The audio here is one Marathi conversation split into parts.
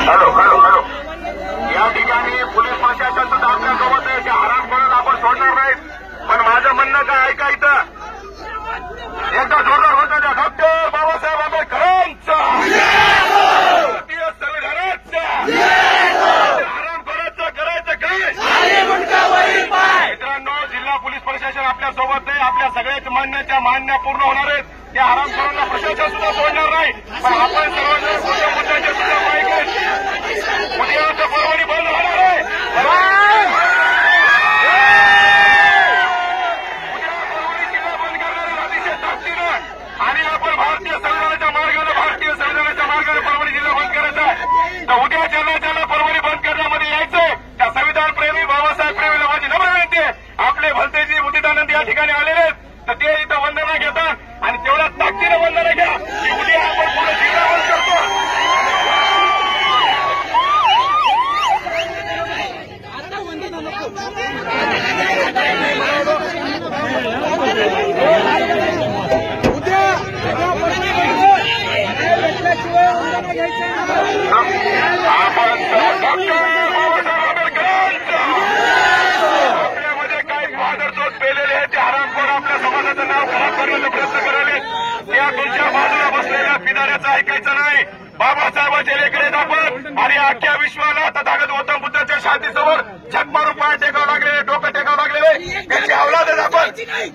हॅलो या ठिकाणी पोलीस प्रशासन सुद्धा आपल्यासोबत आहे. जे हराम करून आपण सोडणार नाही. पण माझं म्हणणं काय ऐका, इथं एकदा जोरदार होतं त्या डॉक्टर बाबासाहेब आंबेडकरांचा, भारतीय संविधानाचा, हराम करायचं काय मित्रांनो. जिल्हा पोलीस प्रशासन आपल्यासोबत आहे. आपल्या सगळ्याच मान्याच्या मान्य पूर्ण होणार आहेत. त्या हरामखोरांना प्रशासन सुद्धा सोडणार नाही. पण आपण सर्वांना मोठ्या मुद्द्याचे सुद्धा पाहिजे. उद्याचं परवानी बंद होणार आहे. उद्या परवानी जिल्हा बंद करणार आहे अतिशय ताकदीनं. आणि आपण भारतीय संविधानाच्या मार्गाने परवानी जिल्हा बंद करायचा आहे. तर उद्या ज्यांना परवानी बंद करण्यामध्ये यायचंय त्या संविधान प्रेमी बाबासाहेब प्रेमीला माझी नम्र विनंती आहे. आपले भलतेजी मुदितानंद या ठिकाणी आलेले आहेत. तर ते इथं वंदना घेतात आणि तेवढ्या ताकदीनं वंदना घ्या की उद्या आपण पुढे जिल्हा बंद करतो. आपल्यामध्ये काही बहादरचोट पेलेले आहेत. ते हरामखोर आपल्या समाजाचं नाव खराब करण्याचा प्रयत्न करायले. त्या तुमच्या बाजूला बसलेल्या पिदाऱ्याचं ऐकायचं नाही. बाबासाहेबांचे लेकर आहेत आपण आणि अख्ख्या विश्वाला तथागत गौतम बुद्धाच्या शांतीसमोर छत मारून पाय टेकावं लागले, डोकं टेकावं लागलेले त्यांची अवलाद आहेत आपण.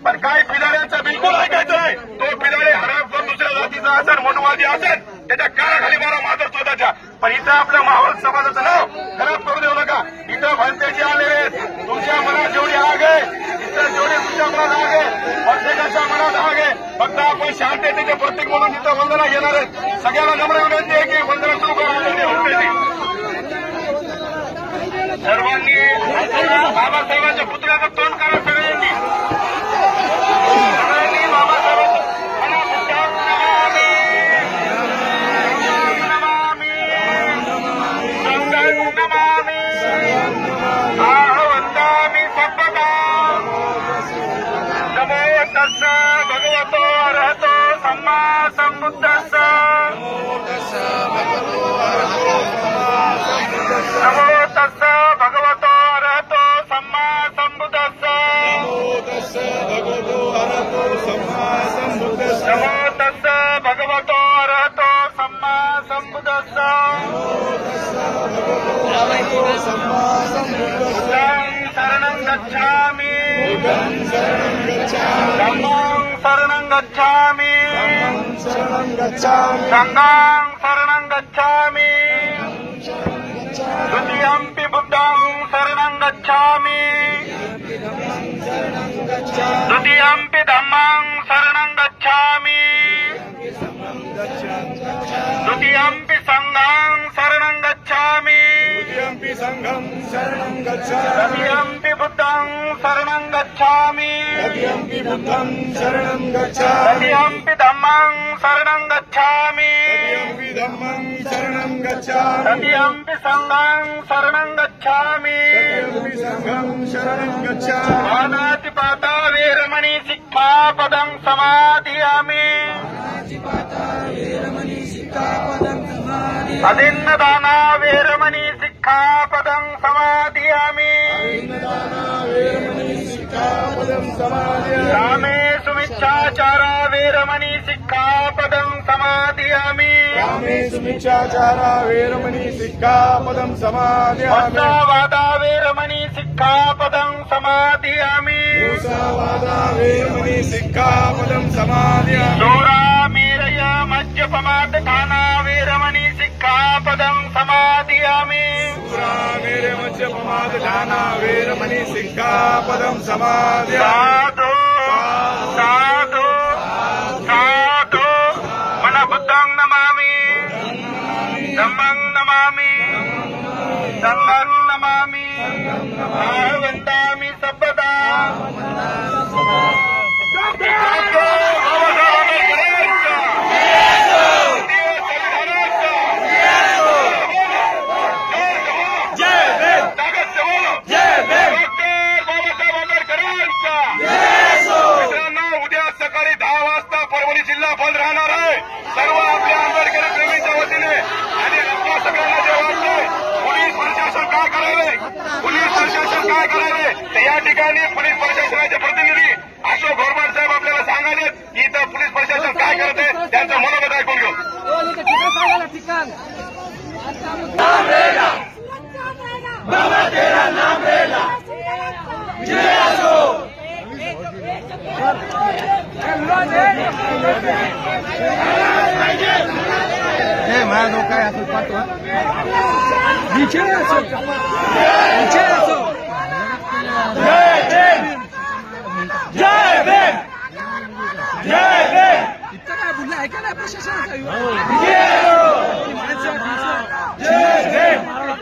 पण काही पिदाऱ्यांचं बिलकुल ऐकायचं नाही. तो पिदारे हरामखोर दुसऱ्या जातीचा असेल, मोठवादी असेल, त्याच्या काळाखाली मारा माधव स्वतःच्या. पण इथं आपल्या माहोल समाजाचं नाव खराब करू देऊ नका. इथं भलतेचे आलेले आहेत. तुमच्या मनात जेवढी आग आहे, इथं जेवढी तुमच्या मनात आग आहे, प्रत्येकाच्या मनात आग आहे. फक्त आपण शांततेचे प्रत्येक म्हणून इथं वंदना घेणार आहेत. सगळ्यांना नम्र विनंती आहे की वंदना सुरू करा. सर्वांनी बाबासाहेबांच्या पुतळ्याचं तोंड करा. सगळ्यांनी बाबासाहेबांचं भगवतो अरहतो सम्मा संबुद्धस्स. नमो तस्स भगवतो अरहतो सम्मा संबुद्धस्स. नमो तस्स भगवतो अरहतो सम्मा संबुद्धस्स. शरणं गच्छामि, धम्मं शरणं गच्छामि, संघं शरणं गच्छामि, द्वितीयंपि बुद्धं शरणं गच्छामि, द्वितीयंपि धम्मं शरणं गच्छामि, द्वितीयंपि संघं शरणं गच्छामि, तृतीयंपि बुद्धं शरणं गच्छामि, तृतीयंपि धम्मं शरणं गच्छामि, तृतीयंपि संघं शरणं गच्छामि. पानातिपाता वेरमणि सिक्खापदं समाधियामि. अदिन्नदाना वेरमणि सिक्खापदं समाधियामि. कामे सुमिच्छाचारा वेरमणि सिक्खापदं समाधियामि. मुसावादा वेरमणि सिक्खापदं समाधियामि. चोरामेरय मज्जपमादधाना वेरमणि सिक्खापदं समाधियामि. साधु साधु साधु मन बुद्धं नमामि. धम्मं नमामि संघं नमामि वन्दामि सर्वदा बंद राहणार आहे सर्व आपल्या आंबेडकरी प्रेमींच्या वतीने आणि आपल्या सगळ्यांना जे वाटते पोलीस प्रशासन काय करावे तर या ठिकाणी पोलीस प्रशासनाचे प्रतिनिधी अशोक घोरबाड साहेब आपल्याला सांगाले की इथं पोलीस प्रशासन काय करते त्यांचं मनोगत ऐकून घेऊ. मैं धोखा है नीचे जय भीम इतना काय बोलला ऐका ना प्रशासनाचा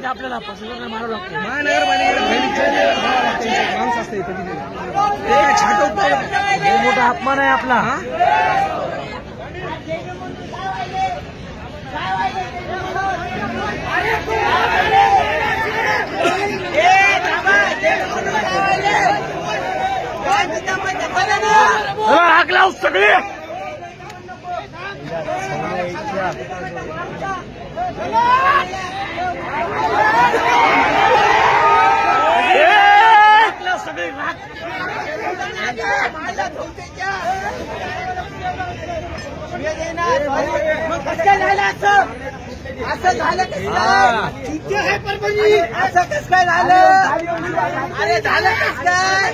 आपल्याला प्रशासनाला मारावं लागतं महानगरपालिकेला माणूस असते इथे मोठा अपमान आहे आपला. आग लावू सगळे असं झालं चुकी आहे परभणी असं कसं काय झालं अरे झालं कसं काय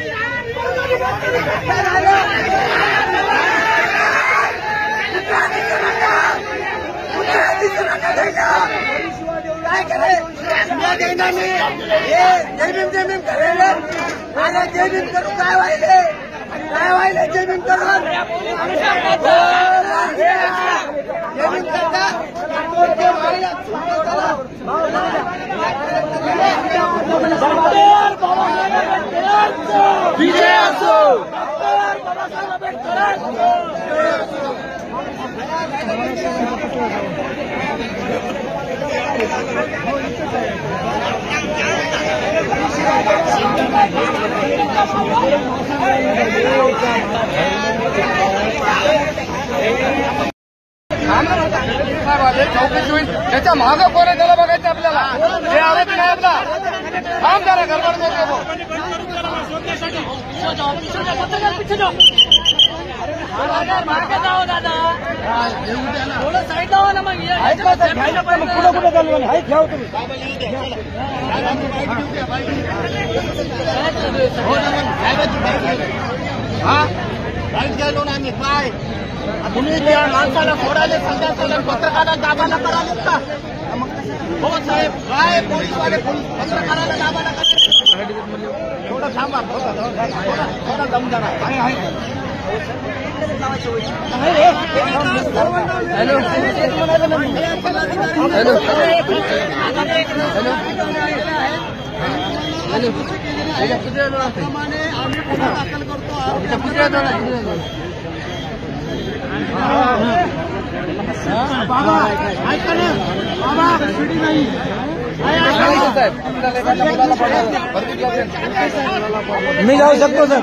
काय करायला मी जय भीम करेल आणि जय भीम करून काय व्हायले जय भीम करून जय भीम करता विजय असो चौकशी होईल त्याच्या मागं कोण आहे त्याला बघायचं आपल्याला हे आरोपी नाही आपला थांब जरा गडबड थोडं साईड लावा ना मग कुठं कुठं चालू आहे घ्या तुम्ही हा बाईक गेलो ना आम्ही काय तुम्ही त्या माणसाला सोडायला संध्याकाळी पत्रकाराला दाबाला करालेत का हो साहेब काय पोलीसवाले पत्रकाराला दाबाला करायला थोडं थांबा थोडा दम जरा हॅलो आम्ही पुन्हा दाखल करतो बाबा ऐका ना बाबा नाही मी जाऊ शकतो सर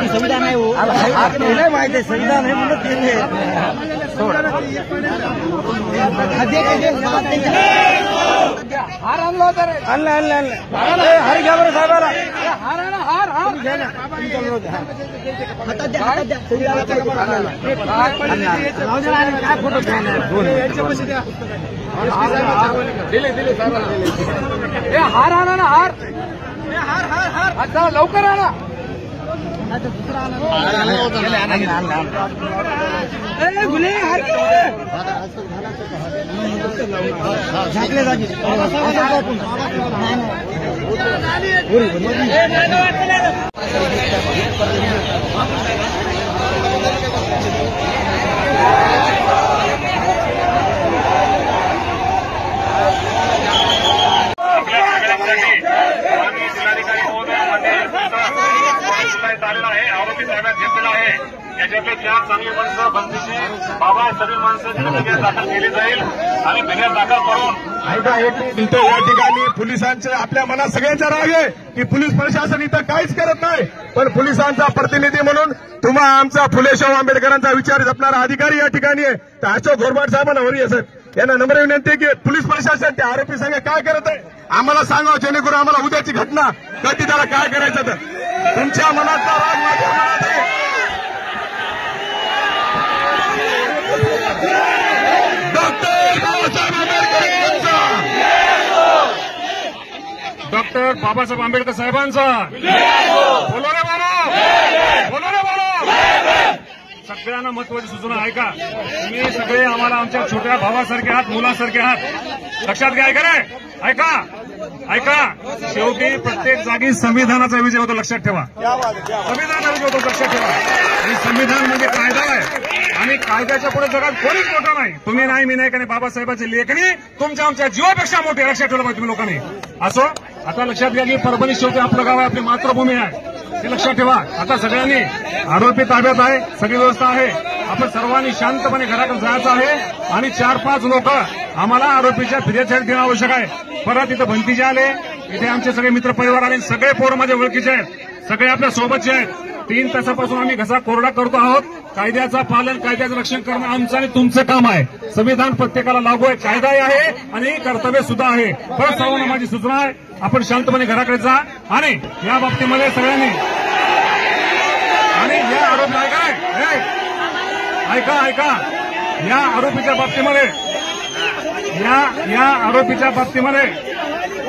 संविधान आहे माहिती आहे संविधान आहे म्हणून केले हार आणला होता रे आणलं हार घ्या बरं साहेबाला हार आणा हार घ्या ना काय फोटो घ्या दिले साहेबाला हार आणा ना हार आता लवकर आणा गुन्हे हार झाकले जागी जिल्हाधिकारी महोदय आलेला आहे. आरोपी ताब्यात घेतलेला आहे. याच्यातले 4 चांगली माणसं बंदीची बाबा सगळी माणसं गुन्ह्यात दाखल केली जाईल आणि गुन्ह्यात दाखल करून इथं या ठिकाणी पोलिसांचे आपल्या मनात सगळ्यांचा राग आहे की पोलीस प्रशासन इथं काहीच करत नाही. पण पोलिसांचा प्रतिनिधी म्हणून तुम्हा आमचा फुले शाहू आंबेडकरांचा विचार जपणारा अधिकारी या ठिकाणी आहे. तर अशोक घोरबाड साहेबांना वरी असत यांना नम्र विनंती की पोलीस प्रशासन त्या आरोपी संघ काय करत आहे आम्हाला सांगावं, जेणेकरून आम्हाला उद्याची घटना कधी त्याला काय करायचं. तर तुमच्या मनातला राग माझ्या मनात आहे. डॉक्टर बाबासाहेब आंबेडकर साहेबांचा बोलो रे बोलो, बोलो रे बोलो. सगळ्यांना महत्वाची सूचना ऐका. तुम्ही सगळे आम्हाला आमच्या छोट्या भावासारखे आहात, मुलासारखे आहात. लक्षात घ्या. ऐका रे, ऐका ऐका. शेवटी प्रत्येक जागी संविधानाचा विजय होतो. लक्षात ठेवा. संविधानाचा विजय होतो. लक्षात ठेवा. आणि संविधान म्हणजे कायदा आहे आणि कायद्याच्या पुढे जगात कोणीच मोठं नाही. तुम्ही नाही, मी नाही. कारण बाबासाहेबांची लेखणी तुमच्या आमच्या जीवापेक्षा मोठी. लक्षात ठेवलं पाहिजे तुम्ही लोकांनी. असो, आता लक्षात घ्या की परभणी शेवटी आपलं गाव आहे, आपली मातृभूमी आहे. हे लक्षात ठेवा. आता सगळ्यांनी आरोपी ताब्यात आहे, सगळी व्यवस्था आहे. आपण सर्वांनी शांतपणे घराकडे जायचं आहे आणि 4-5 लोक आम्हाला आरोपीच्या फिर्यादीसाठी देणं आवश्यक आहे. परत इथं भंतीचे आले, इथे आमचे सगळे मित्र परिवार आले, सगळे पोरं माझ्या ओळखीचे आहेत, सगळे आपल्या सोबतचे आहेत. 3 तासापासून आम्ही घसा कोरडा करतो आहोत. कायद्याचं पालन, कायद्याचं रक्षण करणं आमचं आणि तुमचं काम आहे. संविधान प्रत्येकाला लागू आहे, कायदाही आहे आणि कर्तव्य सुद्धा आहे. परत सर्वांना माझी सूचना आहे, आपण शांतपणे घराकडे जा आणि या बाबतीमध्ये सगळ्यांनी आणि या आरोप ऐका या आरोपीच्या बाबतीमध्ये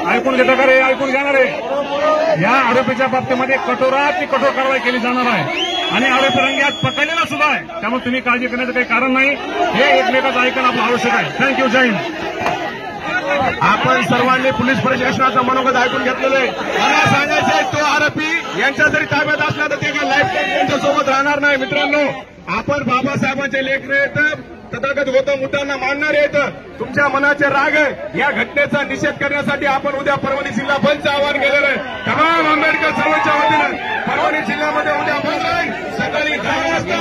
ऐकून घेता का रे, ऐकून घेणार आहे. या आरोपीच्या बाबतीमध्ये कठोरात कठोर कारवाई केली जाणार आहे आणि आरोपी रंग्यात पकडलेला सुद्धा आहे. त्यामुळे तुम्ही काळजी करण्याचं काही कारण नाही. हे एकमेकाचं ऐकणं आपलं आवश्यक आहे. थँक्यू. जय हिंद. आपण सर्वांनी पोलीस प्रशासनाचं मनोगत ऐकून घेतलेलं आहे. मला सांगायचं आहे, तो आरोपी यांच्या जरी ताब्यात असला तर ते काय लाईफ टाईम त्यांच्यासोबत राहणार नाही. मित्रांनो, आपण बाबासाहेबांचे लेकरं आहेत, तथागत गौतम बुद्धांना मानणारे आहेत. तुमच्या मनाचे राग आहे, या घटनेचा निषेध करण्यासाठी आपण उद्या परभणी जिल्हा बंदचं आवाहन केलेलं आहे. तमाम आंबेडकर चळवळीच्या वतीनं परभणी जिल्ह्यामध्ये उद्या बंद आहे. सकाळी 10 वाजता